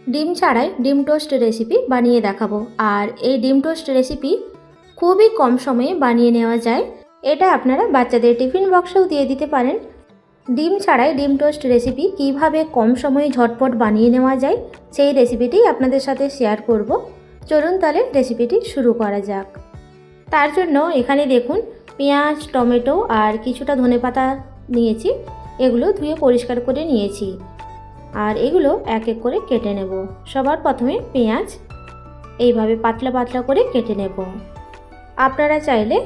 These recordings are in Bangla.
ডিম ছাড়াই ডিম টোস্ট রেসিপি বানিয়ে দেখাবো। আর এই ডিম টোস্ট রেসিপি খুবই কম সময়ে বানিয়ে নেওয়া যায়। এটা আপনারা বাচ্চাদের টিফিন বক্সেও দিয়ে দিতে পারেন। ডিম ছাড়াই ডিম টোস্ট রেসিপি কিভাবে কম সময়ে ঝটপট বানিয়ে নেওয়া যায় সেই রেসিপিটি আপনাদের সাথে শেয়ার করব। চলুন তাহলে রেসিপিটি শুরু করা যাক। তার জন্য এখানে দেখুন পেঁয়াজ, টমেটো আর কিছুটা ধনেপাতা নিয়েছি। এগুলো ধুয়ে পরিষ্কার করে নিয়েছি আর এগুলো এক এক করে কেটে নেব। সবার প্রথমে পেঁয়াজ এইভাবে পাতলা পাতলা করে কেটে নেব। আপনারা চাইলে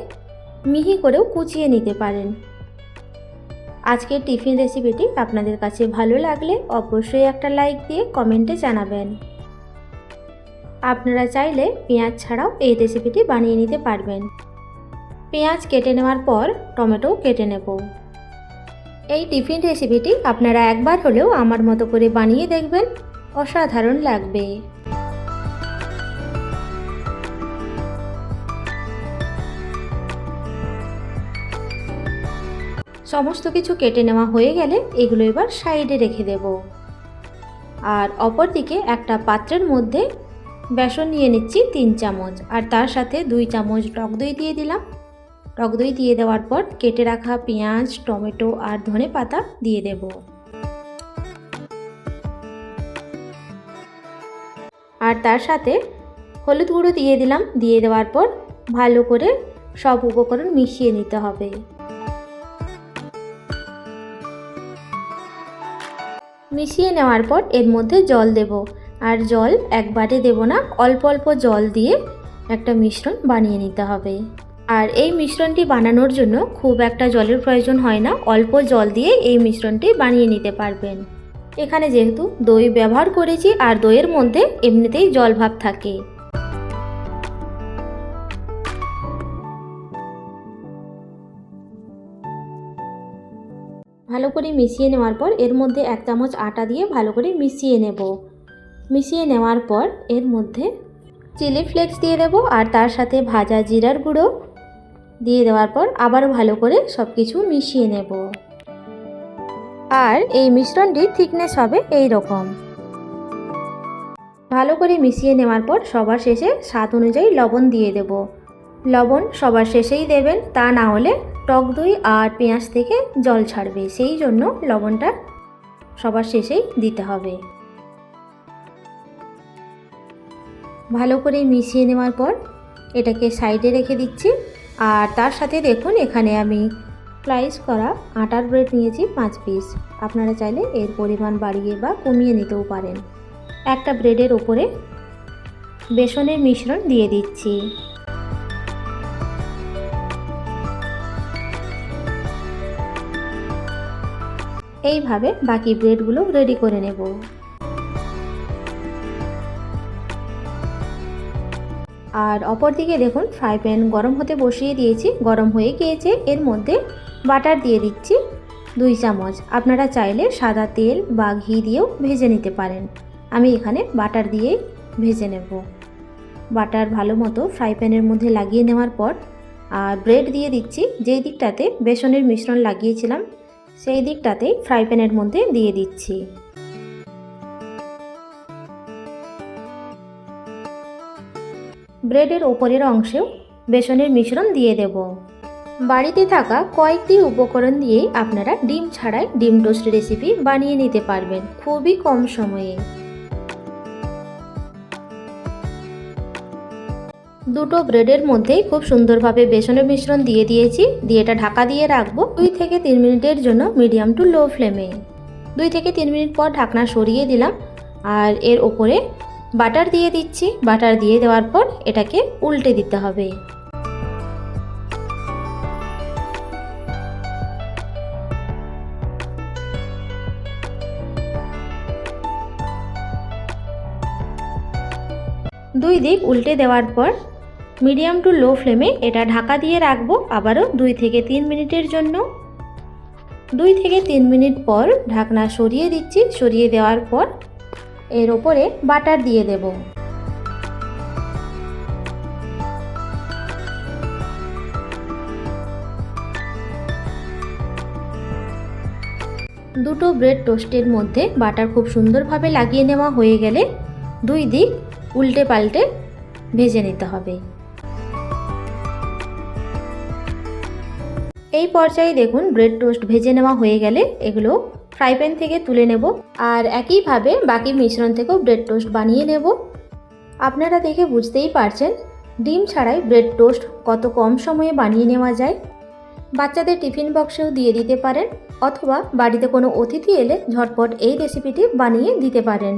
মিহি করেও কুচিয়ে নিতে পারেন। আজকের টিফিন রেসিপিটি আপনাদের কাছে ভালো লাগলে অবশ্যই একটা লাইক দিয়ে কমেন্টে জানাবেন। আপনারা চাইলে পেঁয়াজ ছাড়াও এই রেসিপিটি বানিয়ে নিতে পারবেন। পেঁয়াজ কেটে নেওয়ার পর টমেটো কেটে নেব। এই টিফিন রেসিপিটি আপনারা একবার হলেও আমার মতো করে বানিয়ে দেখবেন, অসাধারণ লাগবে। সমস্ত কিছু কেটে নেওয়া হয়ে গেলে এগুলো এবার সাইডে রেখে দেব। আর অপরদিকে একটা পাত্রের মধ্যে বেসন নিয়ে নিচ্ছি 3 চামচ, আর তার সাথে 2 চামচ টক দই দিয়ে দিলাম। টক দই দিয়ে দেওয়ার পর কেটে রাখা পেঁয়াজ, টমেটো আর ধনেপাতা দিয়ে দেব। আর তার সাথে হলুদ গুঁড়ো দিয়ে দিলাম। দিয়ে দেওয়ার পর ভালো করে সব উপকরণ মিশিয়ে নিতে হবে। মিশিয়ে নেওয়ার পর এর মধ্যে জল দেব। আর জল একবারে দেব না, অল্প অল্প জল দিয়ে একটা মিশ্রণ বানিয়ে নিতে হবে। আর এই মিশ্রণটি বানানোর জন্য খুব একটা জলের প্রয়োজন হয় না, অল্প জল দিয়ে এই মিশ্রণটি বানিয়ে নিতে পারবেন। এখানে যেহেতু দই ব্যবহার করেছি আর দইয়ের মধ্যে এমনিতেই জল ভাব থাকে। ভালো করে মিশিয়ে নেওয়ার পর এর মধ্যে 1 চামচ আটা দিয়ে ভালো করে মিশিয়ে নেব। মিশিয়ে নেওয়ার পর এর মধ্যে চিলি ফ্লেক্স দিয়ে দেব আর তার সাথে ভাজা জিরার গুঁড়ো দিয়ে দেওয়ার পর আবারও ভালো করে সব কিছু মিশিয়ে নেব। আর এই মিশ্রণটি থিকনেস হবে এই রকম। ভালো করে মিশিয়ে নেওয়ার পর সবার শেষে স্বাদ অনুযায়ী লবণ দিয়ে দেব। লবণ সবার শেষেই দেবেন, তা না হলে টক দই আর পেঁয়াজ থেকে জল ছাড়বে, সেই জন্য লবণটা সবার শেষেই দিতে হবে। ভালো করে মিশিয়ে নেওয়ার পর এটাকে সাইডে রেখে দিচ্ছি। আর তার সাথে দেখুন এখানে আমি স্লাইস করা আটার ব্রেড নিয়েছি 5 পিস। আপনারা চাইলে এর পরিমাণ বাড়িয়ে বা কমিয়ে নিতেও পারেন। একটা ব্রেডের ওপরে বেসনের মিশ্রণ দিয়ে দিচ্ছি। এইভাবে বাকি ব্রেডগুলো রেডি করে নেব। আর অপরদিকে দেখুন ফ্রাই প্যান গরম হতে বসিয়ে দিয়েছি, গরম হয়ে গিয়েছে। এর মধ্যে বাটার দিয়ে দিচ্ছি 2 চামচ। আপনারা চাইলে সাদা তেল বা ঘি দিয়েও ভেজে নিতে পারেন। আমি এখানে বাটার দিয়েই ভেজে নেব। বাটার ভালো মতো ফ্রাই প্যানের মধ্যে লাগিয়ে নেওয়ার পর আর ব্রেড দিয়ে দিচ্ছি। যেই দিকটাতে বেসনের মিশ্রণ লাগিয়েছিলাম সেই দিকটাতেই ফ্রাই প্যানের মধ্যে দিয়ে দিচ্ছি। ব্রেডের ওপরের অংশেও বেসনের মিশ্রণ দিয়ে দেব। বাড়িতে থাকা কয়েকটি উপকরণ দিয়েই আপনারা ডিম ছাড়াই ডিম টোস্ট রেসিপি বানিয়ে নিতে পারবেন খুবই কম সময়ে। দুটো ব্রেডের মধ্যেই খুব সুন্দরভাবে বেসনের মিশ্রণ দিয়ে দিয়েছি। দিয়ে এটা ঢাকা দিয়ে রাখবো 2 থেকে 3 মিনিটের জন্য মিডিয়াম টু লো ফ্লেমে। 2 থেকে 3 মিনিট পর ঢাকনা সরিয়ে দিলাম আর এর ওপরে বাটার দিয়ে দিচ্ছি। বাটার দিয়ে দেওয়ার পর এটাকে উল্টে দিতে হবে। দুই দিক উল্টে দেওয়ার পর মিডিয়াম টু লো ফ্লেমে এটা ঢাকা দিয়ে রাখবো আবারও 2 থেকে 3 মিনিটের জন্য। 2 থেকে 3 মিনিট পর ঢাকনা সরিয়ে দিচ্ছি। সরিয়ে দেওয়ার পর এর ওপরে বাটার দিয়ে দেব। দুটো ব্রেড টোস্টের মধ্যে বাটার খুব সুন্দরভাবে লাগিয়ে নেওয়া হয়ে গেলে দুই দিক উল্টে পাল্টে ভেজে নিতে হবে। এই পর্যায়ে দেখুন ব্রেড টোস্ট ভেজে নেওয়া হয়ে গেলে এগুলো ফ্রাই প্যান থেকে তুলে নেব আর একইভাবে বাকি মিশ্রণ থেকেও ব্রেড টোস্ট বানিয়ে নেব। আপনারা দেখে বুঝতেই পারছেন ডিম ছাড়াই ব্রেড টোস্ট কত কম সময়ে বানিয়ে নেওয়া যায়। বাচ্চাদের টিফিন বক্সেও দিয়ে দিতে পারেন অথবা বাড়িতে কোনো অতিথি এলে ঝটপট এই রেসিপিটি বানিয়ে দিতে পারেন।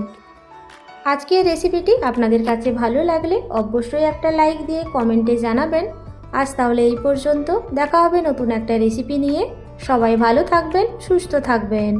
আজকের রেসিপিটি আপনাদের কাছে ভালো লাগলে অবশ্যই একটা লাইক দিয়ে কমেন্টে জানাবেন। আজ তাহলে এই পর্যন্ত, দেখা হবে নতুন একটা রেসিপি নিয়ে। সবাই ভালো থাকবেন, সুস্থ থাকবেন।